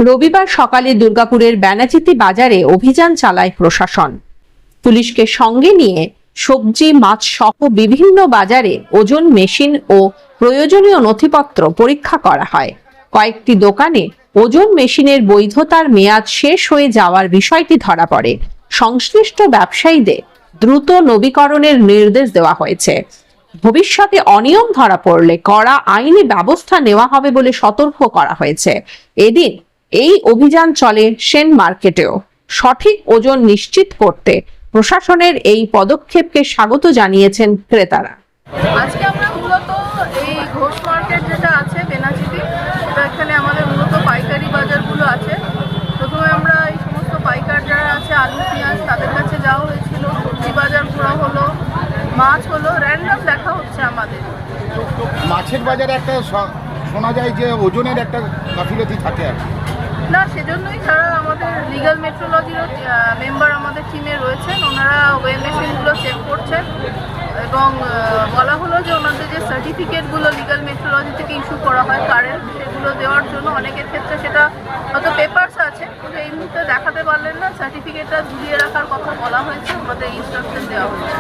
রবিবার সকালে দুর্গাপুরের ব্যানাচিতি বাজারে অভিযান চালায় প্রশাসন। পুলিশকে সঙ্গে নিয়ে সবজি, মাছ সহ বিভিন্ন বাজারে ওজন মেশিন ও প্রয়োজনীয় নথিপত্র পরীক্ষা করা হয়। কয়েকটি দোকানে ওজন মেশিনের বৈধতার মেয়াদ শেষ হয়ে যাওয়ার বিষয়টি ধরা পড়ে। সংশ্লিষ্ট ব্যবসায়ীদের দ্রুত নবীকরণের নির্দেশ দেওয়া হয়েছে। ভবিষ্যতে অনিয়ম ধরা পড়লে কড়া আইনি ব্যবস্থা নেওয়া হবে বলে সতর্ক করা হয়েছে। এদিন এই অভিযান চলে সেন মার্কেটেও। সঠিক ওজন নিশ্চিত করতে প্রশাসনের এই পদক্ষেপকে স্বাগত জানিয়েছেন ক্রেতারা। আজকে আমরা মূলত এই ঘোষ মার্কেট যেটা আছে বেনাচিতি, সেটা এখানে আমাদের মূলত পাইকারি বাজারগুলো আছে। প্রথমে আমরা এই সমস্ত পাইকার যারা আছে আলু পেঁয়াজ তাদের কাছে যাওয়া হয়েছিল, সবজি বাজার ঘোরা হলো, মাছ হলো, র্যান্ডম দেখা হচ্ছে আমাদের। মাছের বাজারে একটা শোনা যায় যে ওজনের একটা গাফিলতি থাকে আর না, সেজন্যই যারা আমাদের লিগাল মেট্রোলজির মেম্বার আমাদের টিমে রয়েছেন, ওনারা ওয়ে মেশিনগুলো চেক করছেন এবং বলা হলো যে ওনাদের যে সার্টিফিকেটগুলো লিগাল মেট্রোলজি থেকে ইস্যু করা হয় কারেন্ট, সেগুলো দেওয়ার জন্য অনেকের ক্ষেত্রে সেটা হয়তো পেপারস আছে কিন্তু এই মুহূর্তে দেখাতে পারলেন না, সার্টিফিকেটটা ঝুলিয়ে রাখার কথা বলা হয়েছে, আমাদের ইনস্ট্রাকশন দেওয়া হয়েছে।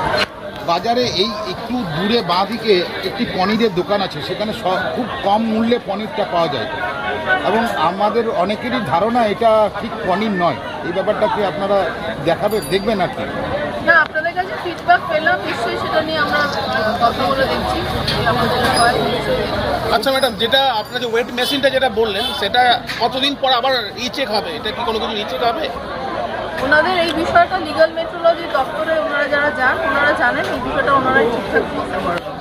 বাজারে এই একটু দূরে বাঁ দিকে একটি পনিরের দোকান আছে, সেখানে খুব কম মূল্যে পনিরটা পাওয়া যায় এবং আমাদের অনেকেরই ধারণা এটা ঠিক পনির নয়। এই ব্যাপারটা কি আপনারা দেখবেন আর কি? না, আপনাদের কাছে ফিডব্যাক পেলাম, নিশ্চয়ই সেটা নিয়ে আমরা কথা বলে দেখছি। আচ্ছা ম্যাডাম, যেটা আপনার যে ওয়েট মেশিনটা যেটা বললেন, সেটা কতদিন পর আবার রিচেক হবে? এটা কি কোনো কিছু রিচেক হবে? ওনাদের এই বিষয়টা লিগাল মেট্রোলজি দপ্তরে ওনারা যারা যান ওনারা জানেন, এই বিষয়টা ওনারাই ঠিকঠাক করতে পারবেন।